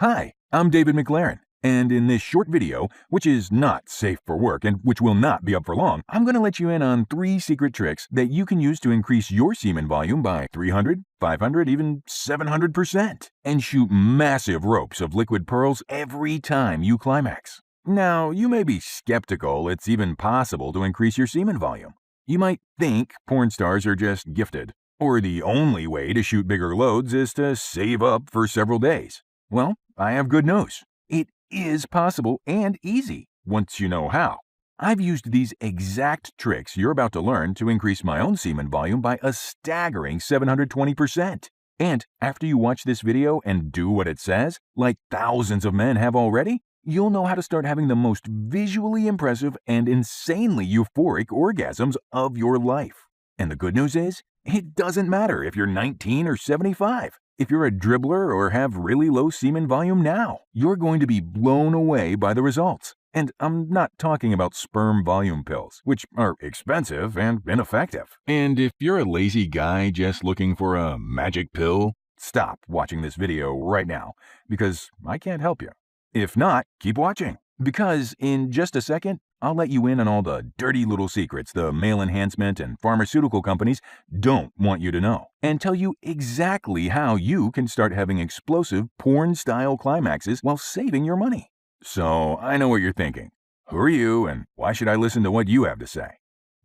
Hi, I'm David McLaren, and in this short video, which is not safe for work and which will not be up for long, I'm going to let you in on 3 secret tricks that you can use to increase your semen volume by 300, 500, even 700%, and shoot massive ropes of liquid pearls every time you climax. Now, you may be skeptical it's even possible to increase your semen volume. You might think porn stars are just gifted, or the only way to shoot bigger loads is to save up for several days. Well, I have good news. It is possible and easy once you know how. I've used these exact tricks you're about to learn to increase my own semen volume by a staggering 720%. And after you watch this video and do what it says, like thousands of men have already, you'll know how to start having the most visually impressive and insanely euphoric orgasms of your life. And the good news is, it doesn't matter if you're 19 or 75. If you're a dribbler or have really low semen volume now, you're going to be blown away by the results. And I'm not talking about sperm volume pills, which are expensive and ineffective. And if you're a lazy guy just looking for a magic pill, stop watching this video right now, because I can't help you. If not, keep watching, because in just a second, I'll let you in on all the dirty little secrets the male enhancement and pharmaceutical companies don't want you to know, and tell you exactly how you can start having explosive porn-style climaxes while saving your money. So I know what you're thinking. Who are you, and why should I listen to what you have to say?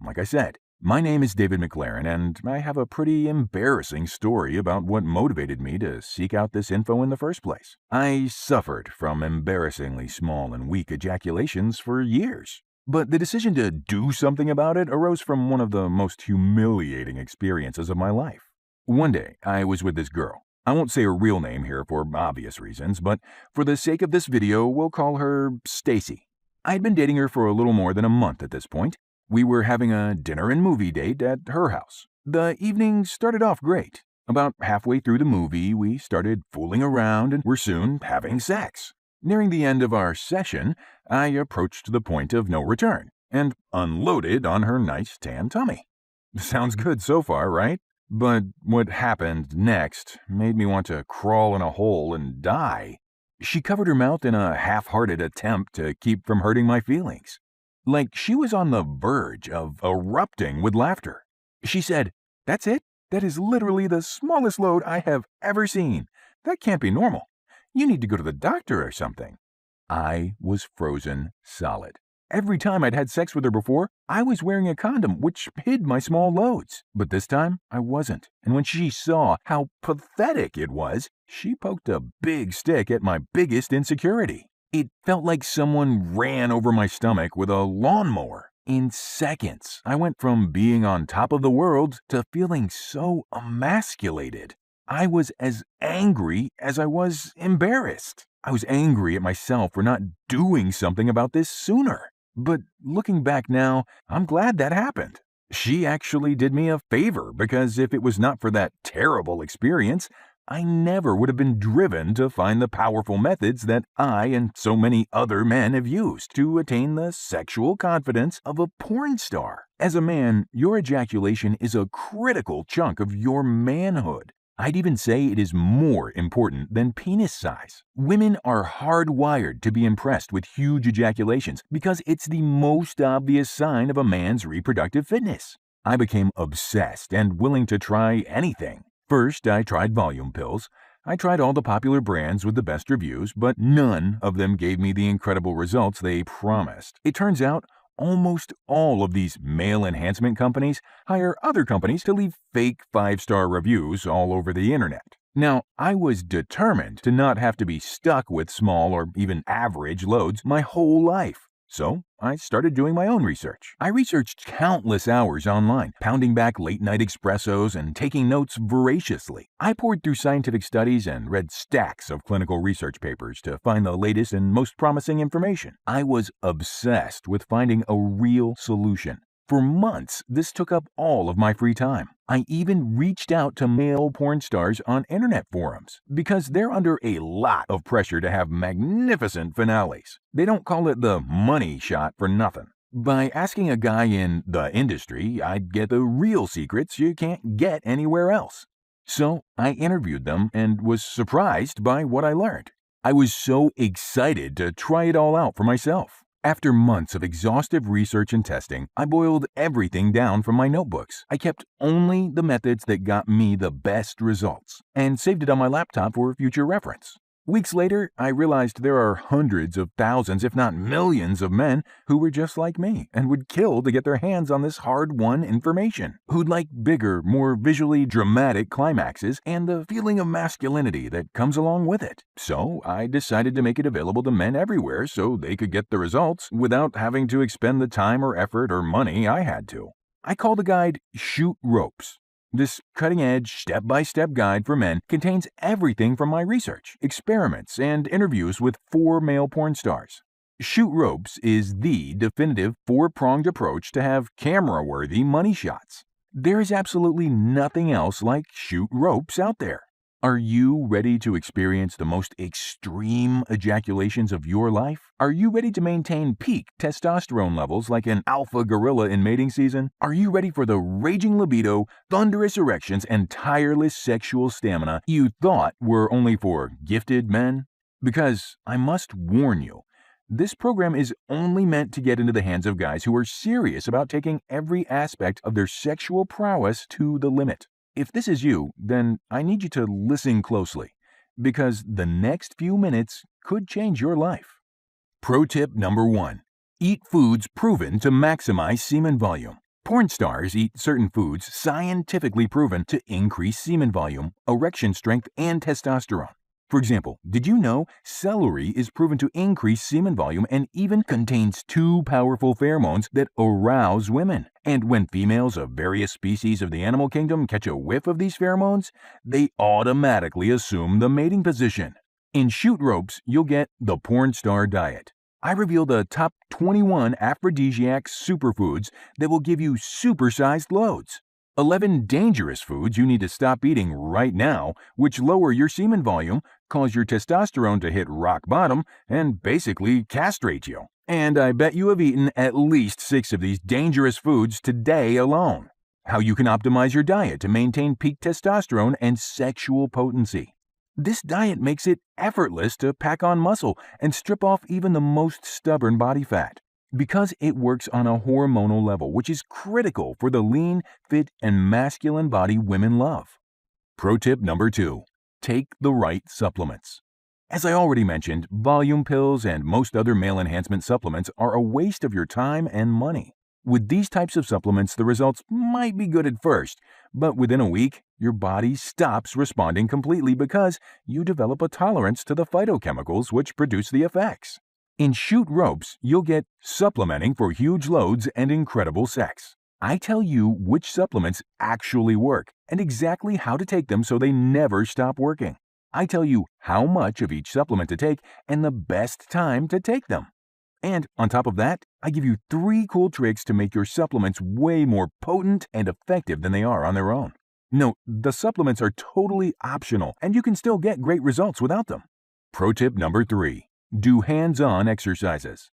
Like I said, my name is David McLaren, and I have a pretty embarrassing story about what motivated me to seek out this info in the first place. I suffered from embarrassingly small and weak ejaculations for years. But the decision to do something about it arose from one of the most humiliating experiences of my life. One day, I was with this girl. I won't say her real name here for obvious reasons, but for the sake of this video, we'll call her Stacy. I'd been dating her for a little more than a month at this point. We were having a dinner and movie date at her house. The evening started off great. About halfway through the movie, we started fooling around and were soon having sex. Nearing the end of our session, I approached the point of no return and unloaded on her nice tan tummy. Sounds good so far, right? But what happened next made me want to crawl in a hole and die. She covered her mouth in a half-hearted attempt to keep from hurting my feelings. Like she was on the verge of erupting with laughter. She said, "That's it? That is literally the smallest load I have ever seen. That can't be normal. You need to go to the doctor or something." I was frozen solid. Every time I'd had sex with her before, I was wearing a condom which hid my small loads. But this time, I wasn't. And when she saw how pathetic it was, she poked a big stick at my biggest insecurity. It felt like someone ran over my stomach with a lawnmower. In seconds, I went from being on top of the world to feeling so emasculated. I was as angry as I was embarrassed. I was angry at myself for not doing something about this sooner. But looking back now, I'm glad that happened. She actually did me a favor, because if it was not for that terrible experience, I never would have been driven to find the powerful methods that I and so many other men have used to attain the sexual confidence of a porn star. As a man, your ejaculation is a critical chunk of your manhood. I'd even say it is more important than penis size. Women are hardwired to be impressed with huge ejaculations because it's the most obvious sign of a man's reproductive fitness. I became obsessed and willing to try anything. First, I tried volume pills. I tried all the popular brands with the best reviews, but none of them gave me the incredible results they promised. It turns out, almost all of these male enhancement companies hire other companies to leave fake 5-star reviews all over the internet. Now, I was determined to not have to be stuck with small or even average loads my whole life. So, I started doing my own research. I researched countless hours online, pounding back late-night espressos and taking notes voraciously. I poured through scientific studies and read stacks of clinical research papers to find the latest and most promising information. I was obsessed with finding a real solution. For months, this took up all of my free time. I even reached out to male porn stars on internet forums because they're under a lot of pressure to have magnificent finales. They don't call it the money shot for nothing. By asking a guy in the industry, I'd get the real secrets you can't get anywhere else. So I interviewed them and was surprised by what I learned. I was so excited to try it all out for myself. After months of exhaustive research and testing, I boiled everything down from my notebooks. I kept only the methods that got me the best results and saved it on my laptop for future reference. Weeks later, I realized there are hundreds of thousands, if not millions, of men who were just like me and would kill to get their hands on this hard-won information, who'd like bigger, more visually dramatic climaxes and the feeling of masculinity that comes along with it. So I decided to make it available to men everywhere so they could get the results without having to expend the time or effort or money I had to. I call the guide Shoot Ropes. This cutting-edge, step-by-step guide for men contains everything from my research, experiments, and interviews with 4 male porn stars. Shoot Ropes is the definitive 4-pronged approach to have camera-worthy money shots. There is absolutely nothing else like Shoot Ropes out there. Are you ready to experience the most extreme ejaculations of your life? Are you ready to maintain peak testosterone levels like an alpha gorilla in mating season? Are you ready for the raging libido, thunderous erections, and tireless sexual stamina you thought were only for gifted men? Because I must warn you, this program is only meant to get into the hands of guys who are serious about taking every aspect of their sexual prowess to the limit. If this is you, then I need you to listen closely, because the next few minutes could change your life. Pro tip number 1. Eat foods proven to maximize semen volume. Porn stars eat certain foods scientifically proven to increase semen volume, erection strength, and testosterone. For example, did you know celery is proven to increase semen volume and even contains 2 powerful pheromones that arouse women? And when females of various species of the animal kingdom catch a whiff of these pheromones, they automatically assume the mating position. In Shoot Ropes, you'll get the porn star diet. I reveal the top 21 aphrodisiac superfoods that will give you supersized loads. 11 dangerous foods you need to stop eating right now, which lower your semen volume, cause your testosterone to hit rock bottom, and basically castrate you. And I bet you have eaten at least 6 of these dangerous foods today alone. How you can optimize your diet to maintain peak testosterone and sexual potency. This diet makes it effortless to pack on muscle and strip off even the most stubborn body fat, because it works on a hormonal level, which is critical for the lean, fit, and masculine body women love. Pro tip number 2. Take the right supplements. As I already mentioned, volume pills and most other male enhancement supplements are a waste of your time and money. With these types of supplements, the results might be good at first, but within a week, your body stops responding completely because you develop a tolerance to the phytochemicals which produce the effects. In Shoot Ropes, you'll get supplementing for huge loads and incredible sex. I tell you which supplements actually work and exactly how to take them so they never stop working. I tell you how much of each supplement to take and the best time to take them. And on top of that, I give you 3 cool tricks to make your supplements way more potent and effective than they are on their own. Note, the supplements are totally optional and you can still get great results without them. Pro tip number 3. Do hands-on exercises.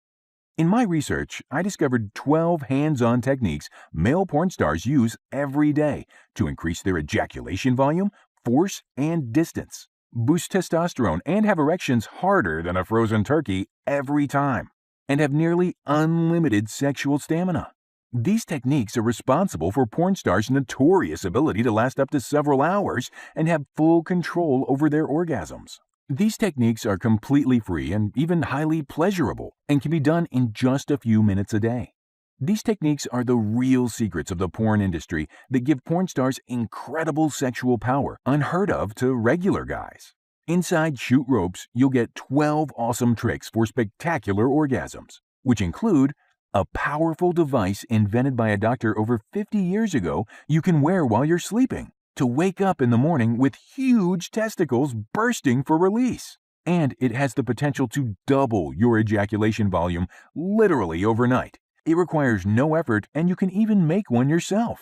In my research, I discovered 12 hands-on techniques male porn stars use every day to increase their ejaculation volume, force, and distance, boost testosterone, and have erections harder than a frozen turkey every time, and have nearly unlimited sexual stamina. These techniques are responsible for porn stars' notorious ability to last up to several hours and have full control over their orgasms. These techniques are completely free and even highly pleasurable and can be done in just a few minutes a day. These techniques are the real secrets of the porn industry that give porn stars incredible sexual power unheard of to regular guys. Inside Shoot Ropes, you'll get 12 awesome tricks for spectacular orgasms, which include a powerful device invented by a doctor over 50 years ago you can wear while you're sleeping to wake up in the morning with huge testicles bursting for release. And it has the potential to double your ejaculation volume literally overnight. It requires no effort and you can even make one yourself.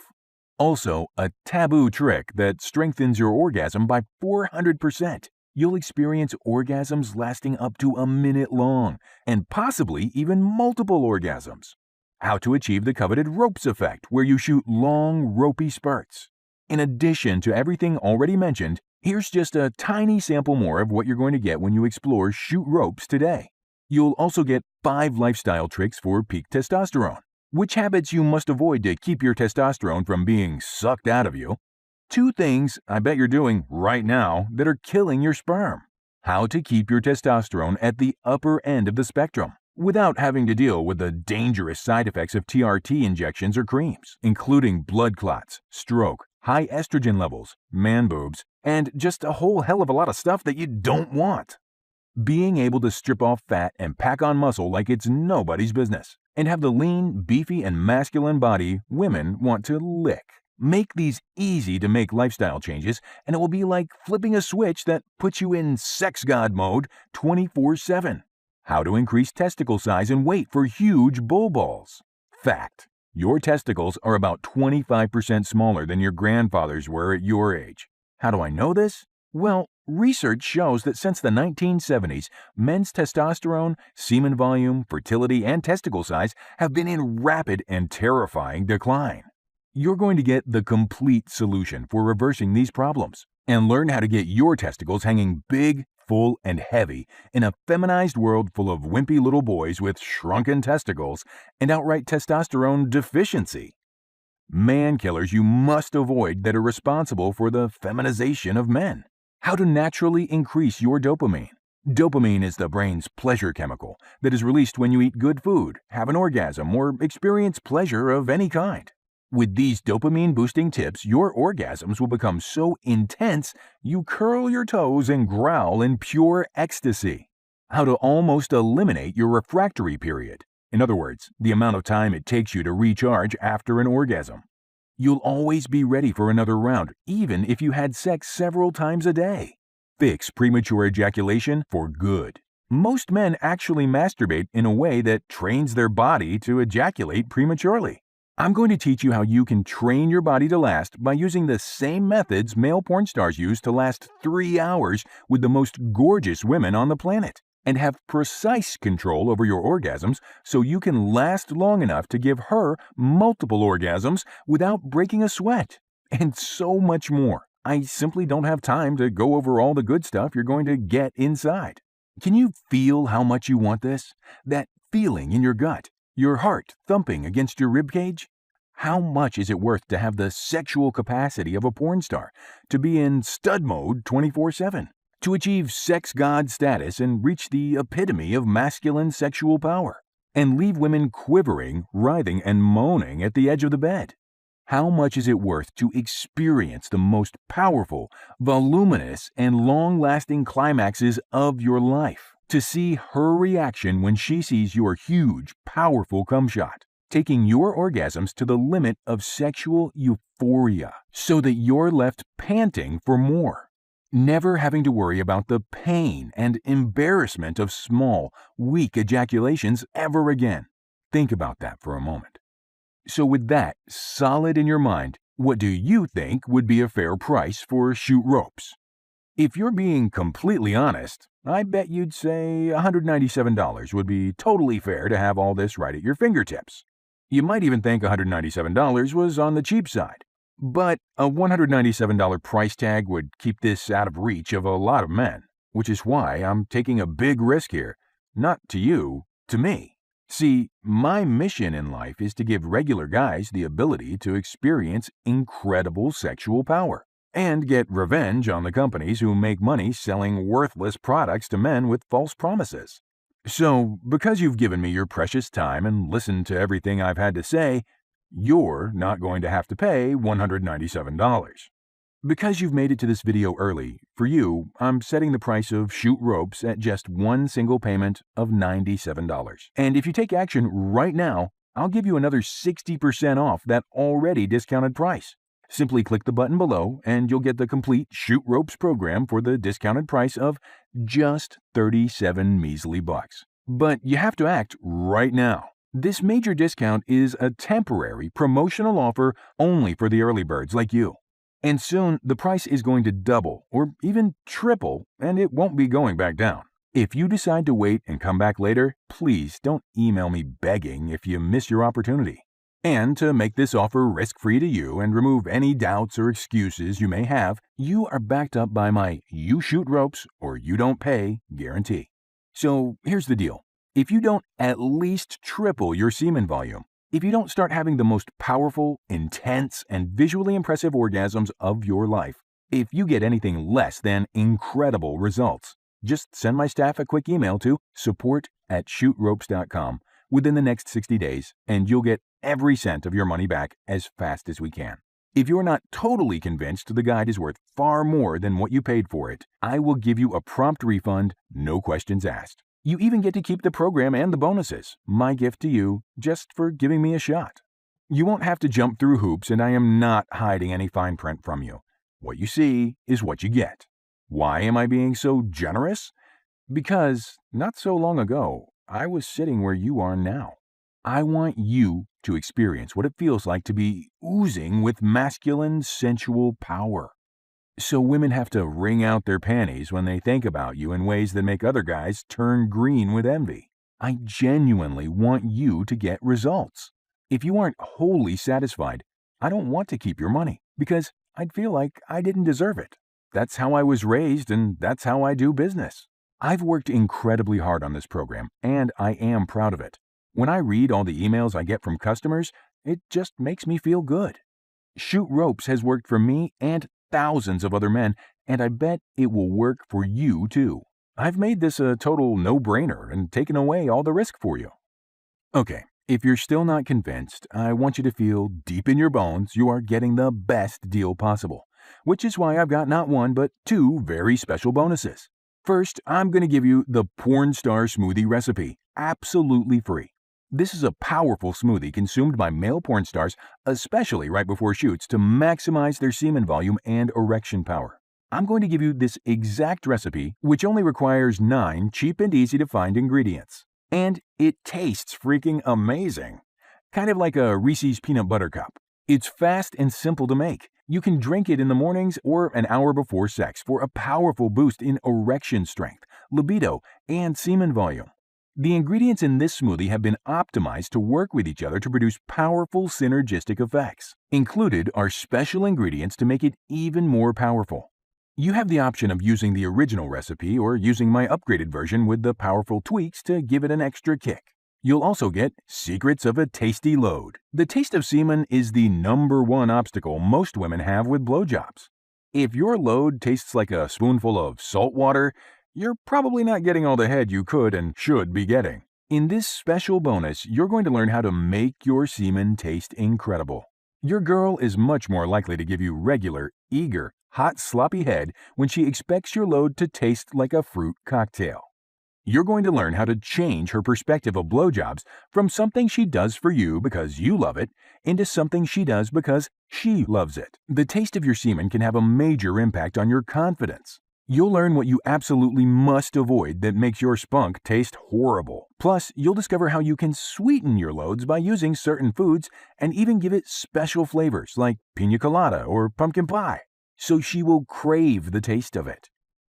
Also, a taboo trick that strengthens your orgasm by 400%. You'll experience orgasms lasting up to a minute long, and possibly even multiple orgasms. How to achieve the coveted ropes effect, where you shoot long, ropey spurts. In addition to everything already mentioned, Here's just a tiny sample more of what you're going to get when you explore Shoot Ropes today. You'll also get 5 lifestyle tricks for peak testosterone, which habits you must avoid to keep your testosterone from being sucked out of you, 2 things I bet you're doing right now that are killing your sperm, how to keep your testosterone at the upper end of the spectrum without having to deal with the dangerous side effects of TRT injections or creams, including blood clots, stroke, high estrogen levels, man boobs, and just a whole hell of a lot of stuff that you don't want. Being able to strip off fat and pack on muscle like it's nobody's business, and have the lean, beefy, and masculine body women want to lick. Make these easy-to-make lifestyle changes, and it will be like flipping a switch that puts you in sex god mode 24/7. How to increase testicle size and weight for huge bull balls. Fact: your testicles are about 25% smaller than your grandfather's were at your age. How do I know this? Well, research shows that since the 1970s, men's testosterone, semen volume, fertility, and testicle size have been in rapid and terrifying decline. You're going to get the complete solution for reversing these problems and learn how to get your testicles hanging big, full, and heavy in a feminized world full of wimpy little boys with shrunken testicles and outright testosterone deficiency. Man killers you must avoid that are responsible for the feminization of men. How to naturally increase your dopamine. Dopamine is the brain's pleasure chemical that is released when you eat good food, have an orgasm, or experience pleasure of any kind. With these dopamine-boosting tips, your orgasms will become so intense you curl your toes and growl in pure ecstasy. How to almost eliminate your refractory period. In other words, the amount of time it takes you to recharge after an orgasm. You'll always be ready for another round, even if you had sex several times a day. Fix premature ejaculation for good. Most men actually masturbate in a way that trains their body to ejaculate prematurely. I'm going to teach you how you can train your body to last by using the same methods male porn stars use to last 3 hours with the most gorgeous women on the planet, and have precise control over your orgasms so you can last long enough to give her multiple orgasms without breaking a sweat, and so much more. I simply don't have time to go over all the good stuff you're going to get inside. Can you feel how much you want this? That feeling in your gut, your heart thumping against your ribcage? How much is it worth to have the sexual capacity of a porn star, to be in stud mode 24/7? To achieve sex god status and reach the epitome of masculine sexual power, and leave women quivering, writhing, and moaning at the edge of the bed? How much is it worth to experience the most powerful, voluminous, and long-lasting climaxes of your life? To see her reaction when she sees your huge, powerful cum shot, taking your orgasms to the limit of sexual euphoria, so that you're left panting for more, never having to worry about the pain and embarrassment of small, weak ejaculations ever again. Think about that for a moment. So with that solid in your mind, what do you think would be a fair price for Shoot Ropes? If you're being completely honest, I bet you'd say $197 would be totally fair to have all this right at your fingertips. You might even think $197 was on the cheap side. But a $197 price tag would keep this out of reach of a lot of men, which is why I'm taking a big risk here. Not to you, to me. See, my mission in life is to give regular guys the ability to experience incredible sexual power and get revenge on the companies who make money selling worthless products to men with false promises. So, because you've given me your precious time and listened to everything I've had to say, you're not going to have to pay $197. Because you've made it to this video early, for you, I'm setting the price of Shoot Ropes at just one single payment of $97. And if you take action right now, I'll give you another 60% off that already discounted price. Simply click the button below and you'll get the complete Shoot Ropes program for the discounted price of just 37 measly bucks. But you have to act right now. This major discount is a temporary promotional offer only for the early birds like you. And soon the price is going to double or even triple, and it won't be going back down. If you decide to wait and come back later, please don't email me begging if you miss your opportunity. And to make this offer risk-free to you and remove any doubts or excuses you may have, you are backed up by my "you shoot ropes or you don't pay" guarantee. So here's the deal. If you don't at least triple your semen volume, if you don't start having the most powerful, intense, and visually impressive orgasms of your life, if you get anything less than incredible results, just send my staff a quick email to support@shootropes.com within the next 60 days, and you'll get every cent of your money back as fast as we can. If you're not totally convinced the guide is worth far more than what you paid for it, I will give you a prompt refund, no questions asked. You even get to keep the program and the bonuses, my gift to you, just for giving me a shot. You won't have to jump through hoops, and I am not hiding any fine print from you. What you see is what you get. Why am I being so generous? Because not so long ago, I was sitting where you are now. I want you to experience what it feels like to be oozing with masculine, sensual power. So women have to wring out their panties when they think about you in ways that make other guys turn green with envy. I genuinely want you to get results. If you aren't wholly satisfied, I don't want to keep your money because I'd feel like I didn't deserve it. That's how I was raised, and that's how I do business. I've worked incredibly hard on this program, and I am proud of it. When I read all the emails I get from customers, it just makes me feel good. Shoot Ropes has worked for me and thousands of other men, and I bet it will work for you too. I've made this a total no-brainer and taken away all the risk for you. Okay, if you're still not convinced, I want you to feel deep in your bones you are getting the best deal possible, which is why I've got not one but two very special bonuses. First, I'm going to give you the Porn Star Smoothie recipe, absolutely free. This is a powerful smoothie consumed by male porn stars, especially right before shoots, to maximize their semen volume and erection power. I'm going to give you this exact recipe, which only requires 9 cheap and easy-to-find ingredients. And it tastes freaking amazing. Kind of like a Reese's Peanut Butter Cup. It's fast and simple to make. You can drink it in the mornings or an hour before sex for a powerful boost in erection strength, libido, and semen volume. The ingredients in this smoothie have been optimized to work with each other to produce powerful synergistic effects. Included are special ingredients to make it even more powerful. You have the option of using the original recipe or using my upgraded version with the powerful tweaks to give it an extra kick. You'll also get Secrets of a Tasty Load. The taste of semen is the #1 obstacle most women have with blowjobs. If your load tastes like a spoonful of salt water, you're probably not getting all the head you could and should be getting. In this special bonus, you're going to learn how to make your semen taste incredible. Your girl is much more likely to give you regular, eager, hot, sloppy head when she expects your load to taste like a fruit cocktail. You're going to learn how to change her perspective of blowjobs from something she does for you because you love it into something she does because she loves it. The taste of your semen can have a major impact on your confidence. You'll learn what you absolutely must avoid that makes your spunk taste horrible. Plus, you'll discover how you can sweeten your loads by using certain foods and even give it special flavors like pina colada or pumpkin pie, so she will crave the taste of it.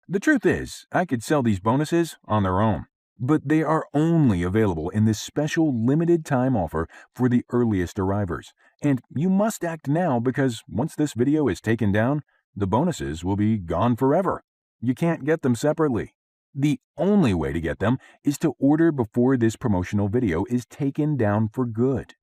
The truth is, I could sell these bonuses on their own, but they are only available in this special limited time offer for the earliest arrivers. And you must act now because once this video is taken down, the bonuses will be gone forever. You can't get them separately. The only way to get them is to order before this promotional video is taken down for good.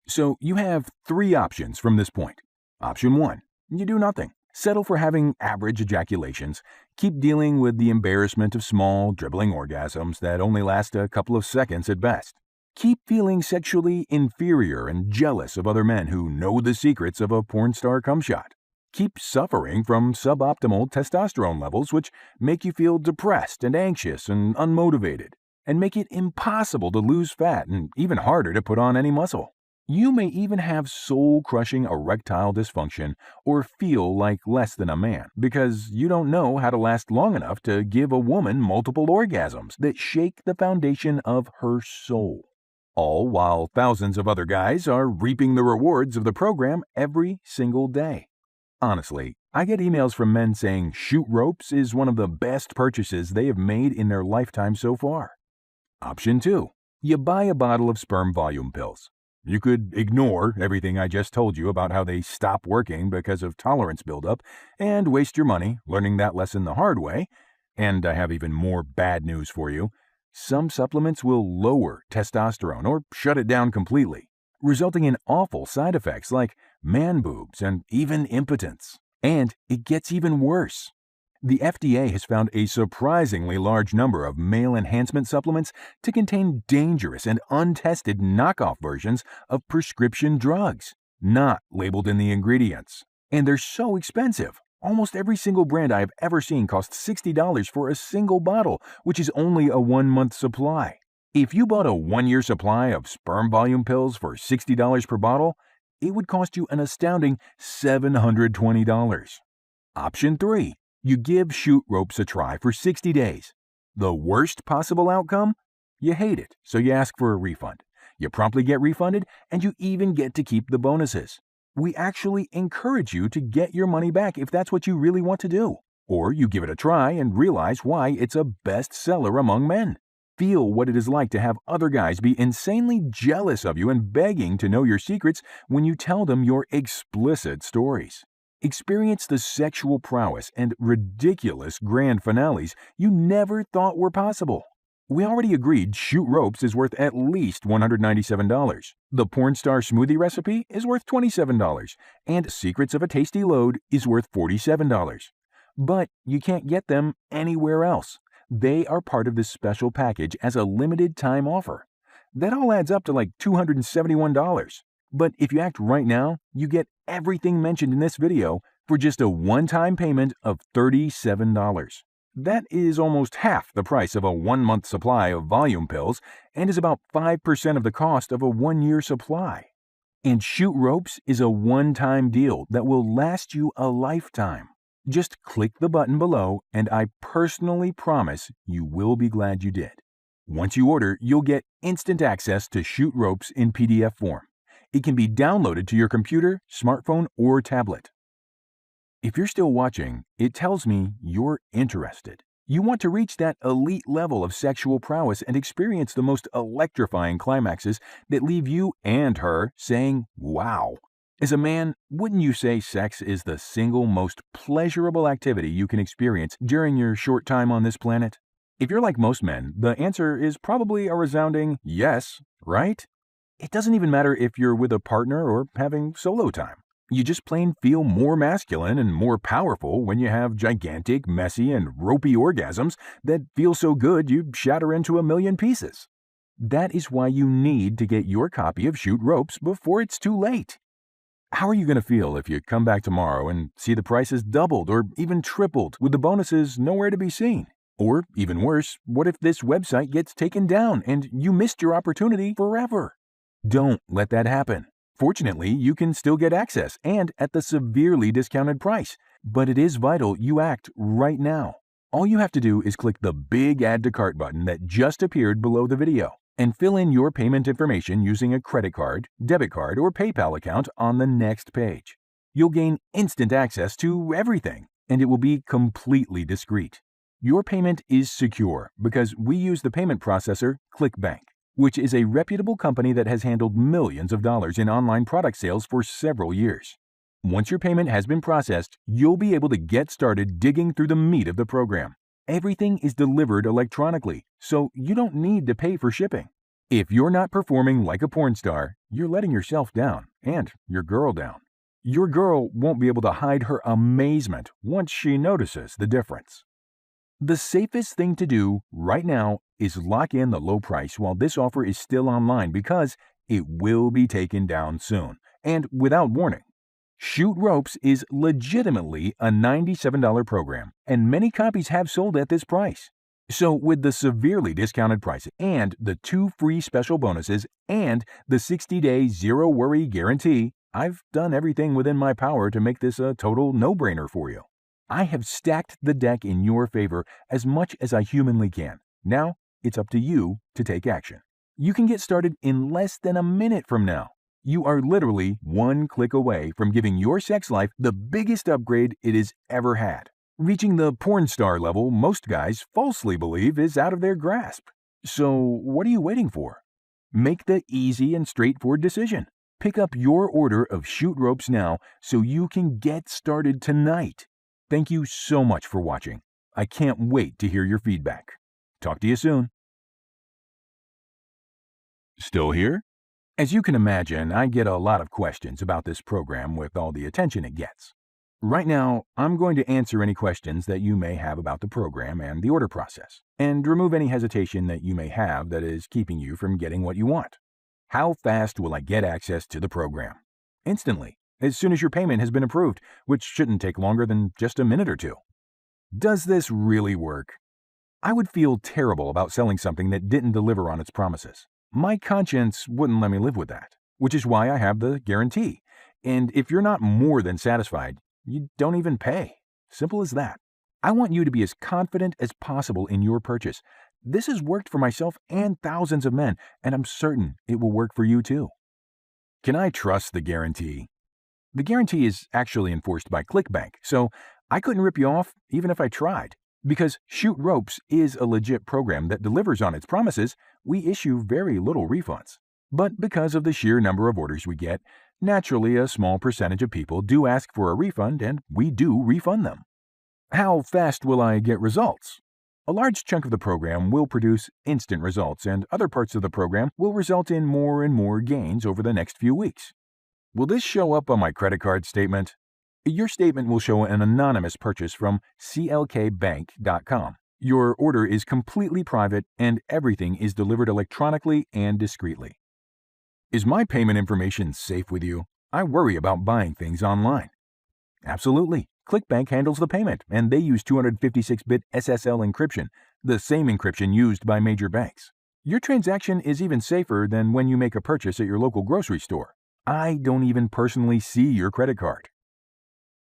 So you have 3 options from this point. Option 1, you do nothing. Settle for having average ejaculations. Keep dealing with the embarrassment of small, dribbling orgasms that only last a couple of seconds at best. Keep feeling sexually inferior and jealous of other men who know the secrets of a porn star cum shot. Keep suffering from suboptimal testosterone levels, which make you feel depressed and anxious and unmotivated, and make it impossible to lose fat and even harder to put on any muscle. You may even have soul-crushing erectile dysfunction or feel like less than a man because you don't know how to last long enough to give a woman multiple orgasms that shake the foundation of her soul. All while thousands of other guys are reaping the rewards of the program every single day. Honestly, I get emails from men saying Shoot Ropes is one of the best purchases they have made in their lifetime so far. Option 2. You buy a bottle of sperm volume pills. You could ignore everything I just told you about how they stop working because of tolerance buildup and waste your money learning that lesson the hard way. And I have even more bad news for you. Some supplements will lower testosterone or shut it down completely, resulting in awful side effects like man boobs and even impotence. And it gets even worse. The FDA has found a surprisingly large number of male enhancement supplements to contain dangerous and untested knockoff versions of prescription drugs, not labeled in the ingredients. And they're so expensive. Almost every single brand I have ever seen costs $60 for a single bottle, which is only a 1-month supply. If you bought a 1-year supply of sperm volume pills for $60 per bottle, it would cost you an astounding $720. Option 3. You give shoot ropes a try for 60 days. The worst possible outcome? You hate it, so you ask for a refund. You promptly get refunded, and you even get to keep the bonuses. We actually encourage you to get your money back if that's what you really want to do. Or you give it a try and realize why it's a bestseller among men. Feel what it is like to have other guys be insanely jealous of you and begging to know your secrets when you tell them your explicit stories. Experience the sexual prowess and ridiculous grand finales you never thought were possible. We already agreed shoot ropes is worth at least $197. The porn star smoothie recipe is worth $27, and Secrets of a Tasty Load is worth $47. But you can't get them anywhere else. They are part of this special package as a limited time offer. That all adds up to like $271. But if you act right now, you get everything mentioned in this video for just a one-time payment of $37. That is almost half the price of a 1-month supply of volume pills and is about 5% of the cost of a 1-year supply. And Shoot Ropes is a one-time deal that will last you a lifetime. Just click the button below and I personally promise you will be glad you did. Once you order, you'll get instant access to Shoot Ropes in PDF form. It can be downloaded to your computer, smartphone, or tablet. If you're still watching, it tells me you're interested. You want to reach that elite level of sexual prowess and experience the most electrifying climaxes that leave you and her saying, wow. As a man, wouldn't you say sex is the single most pleasurable activity you can experience during your short time on this planet? If you're like most men, the answer is probably a resounding yes, right? It doesn't even matter if you're with a partner or having solo time. You just plain feel more masculine and more powerful when you have gigantic, messy, and ropey orgasms that feel so good you shatter into a million pieces. That is why you need to get your copy of Shoot Ropes before it's too late. How are you going to feel if you come back tomorrow and see the prices doubled or even tripled with the bonuses nowhere to be seen? Or, even worse, what if this website gets taken down and you missed your opportunity forever? Don't let that happen. Fortunately, you can still get access and at the severely discounted price, but it is vital you act right now. All you have to do is click the big Add to Cart button that just appeared below the video and fill in your payment information using a credit card, debit card, or PayPal account on the next page. You'll gain instant access to everything, and it will be completely discreet. Your payment is secure because we use the payment processor ClickBank, which is a reputable company that has handled millions of dollars in online product sales for several years. Once your payment has been processed, you'll be able to get started digging through the meat of the program. Everything is delivered electronically, so you don't need to pay for shipping. If you're not performing like a porn star, you're letting yourself down and your girl down. Your girl won't be able to hide her amazement once she notices the difference. The safest thing to do right now is lock in the low price while this offer is still online because it will be taken down soon and without warning. Shoot Ropes is legitimately a $97 program, and many copies have sold at this price. So with the severely discounted price and the 2 free special bonuses and the 60-day zero-worry guarantee, I've done everything within my power to make this a total no-brainer for you. I have stacked the deck in your favor as much as I humanly can. Now, it's up to you to take action. You can get started in less than a minute from now. You are literally one click away from giving your sex life the biggest upgrade it has ever had, reaching the porn star level most guys falsely believe is out of their grasp. So, what are you waiting for? Make the easy and straightforward decision. Pick up your order of Shoot Ropes now so you can get started tonight. Thank you so much for watching. I can't wait to hear your feedback. Talk to you soon. Still here? As you can imagine, I get a lot of questions about this program with all the attention it gets. Right now, I'm going to answer any questions that you may have about the program and the order process, and remove any hesitation that you may have that is keeping you from getting what you want. How fast will I get access to the program? Instantly, as soon as your payment has been approved, which shouldn't take longer than just a minute or two. Does this really work? I would feel terrible about selling something that didn't deliver on its promises. My conscience wouldn't let me live with that, which is why I have the guarantee. And if you're not more than satisfied, you don't even pay. Simple as that. I want you to be as confident as possible in your purchase. This has worked for myself and thousands of men, and I'm certain it will work for you too. Can I trust the guarantee? The guarantee is actually enforced by ClickBank, so I couldn't rip you off even if I tried. Because Shoot Ropes is a legit program that delivers on its promises, we issue very little refunds. But because of the sheer number of orders we get, naturally a small percentage of people do ask for a refund, and we do refund them. How fast will I get results? A large chunk of the program will produce instant results, and other parts of the program will result in more and more gains over the next few weeks. Will this show up on my credit card statement? Your statement will show an anonymous purchase from clkbank.com. Your order is completely private and everything is delivered electronically and discreetly. Is my payment information safe with you? I worry about buying things online. Absolutely. ClickBank handles the payment, and they use 256-bit SSL encryption, the same encryption used by major banks. Your transaction is even safer than when you make a purchase at your local grocery store. I don't even personally see your credit card.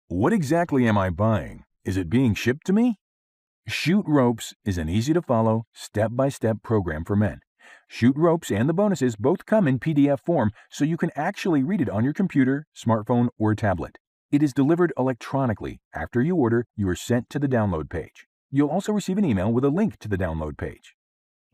What exactly am I buying? Is it being shipped to me? Shoot Ropes is an easy-to-follow, step-by-step program for men. Shoot Ropes and the bonuses both come in PDF form, so you can actually read it on your computer, smartphone, or tablet. It is delivered electronically. After you order, you are sent to the download page. You'll also receive an email with a link to the download page.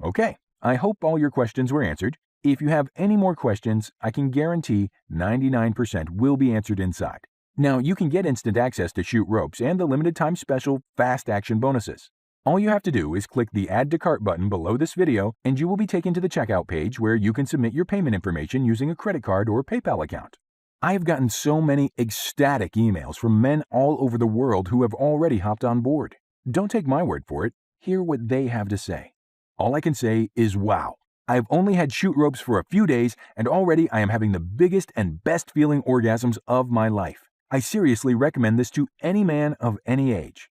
Okay, I hope all your questions were answered. If you have any more questions, I can guarantee 99% will be answered inside. Now, you can get instant access to Shoot Ropes and the limited time special Fast Action bonuses. All you have to do is click the Add to Cart button below this video, and you will be taken to the checkout page where you can submit your payment information using a credit card or PayPal account. I have gotten so many ecstatic emails from men all over the world who have already hopped on board. Don't take my word for it. Hear what they have to say. All I can say is wow. I have only had Shoot Ropes for a few days, and already I am having the biggest and best feeling orgasms of my life. I seriously recommend this to any man of any age.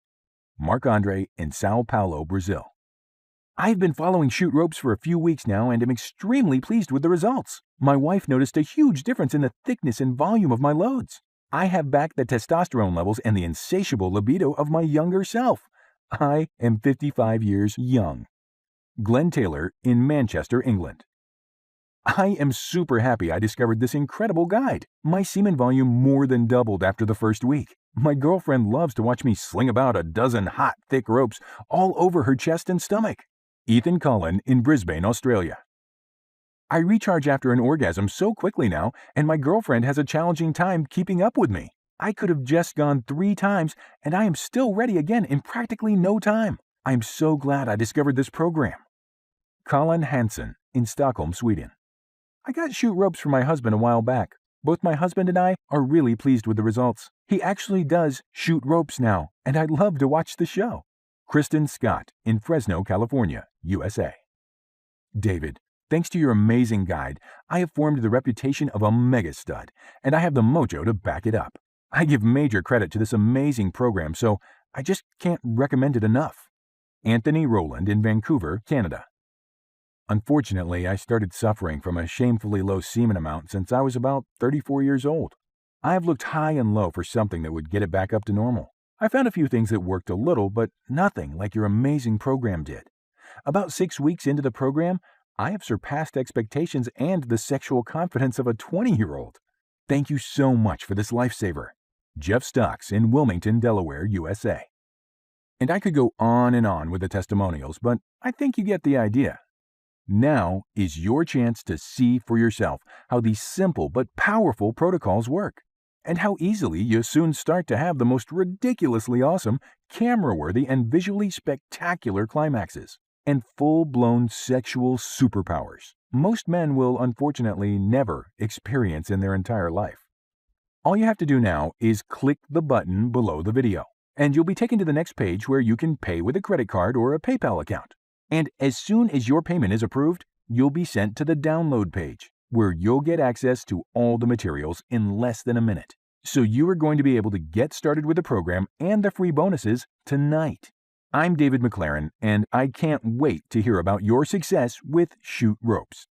Mark Andre in Sao Paulo, Brazil. I've been following Shoot Ropes for a few weeks now and am extremely pleased with the results. My wife noticed a huge difference in the thickness and volume of my loads. I have back the testosterone levels and the insatiable libido of my younger self. I am 55 years young. Glenn Taylor in Manchester, England. I am super happy I discovered this incredible guide. My semen volume more than doubled after the first week. My girlfriend loves to watch me sling about a dozen hot, thick ropes all over her chest and stomach. Ethan Cullen in Brisbane, Australia. I recharge after an orgasm so quickly now, and my girlfriend has a challenging time keeping up with me. I could have just gone 3 times, and I am still ready again in practically no time. I am so glad I discovered this program. Colin Hansen in Stockholm, Sweden. I got Shoot Ropes for my husband a while back. Both my husband and I are really pleased with the results. He actually does Shoot Ropes now, and I love to watch the show. Kristen Scott in Fresno, California, USA. David, thanks to your amazing guide, I have formed the reputation of a mega stud, and I have the mojo to back it up. I give major credit to this amazing program, so I just can't recommend it enough. Anthony Rowland in Vancouver, Canada. Unfortunately, I started suffering from a shamefully low semen amount since I was about 34 years old. I have looked high and low for something that would get it back up to normal. I found a few things that worked a little, but nothing like your amazing program did. About 6 weeks into the program, I have surpassed expectations and the sexual confidence of a 20-year-old. Thank you so much for this lifesaver. Jeff Stocks in Wilmington, Delaware, USA. And I could go on and on with the testimonials, but I think you get the idea. Now is your chance to see for yourself how these simple but powerful protocols work, and how easily you soon start to have the most ridiculously awesome, camera-worthy, and visually spectacular climaxes, and full-blown sexual superpowers most men will unfortunately never experience in their entire life. All you have to do now is click the button below the video, and you'll be taken to the next page where you can pay with a credit card or a PayPal account. And as soon as your payment is approved, you'll be sent to the download page, where you'll get access to all the materials in less than a minute. So you are going to be able to get started with the program and the free bonuses tonight. I'm David McLaren, and I can't wait to hear about your success with Shoot Ropes.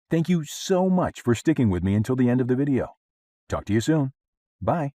Thank you so much for sticking with me until the end of the video. Talk to you soon. Bye.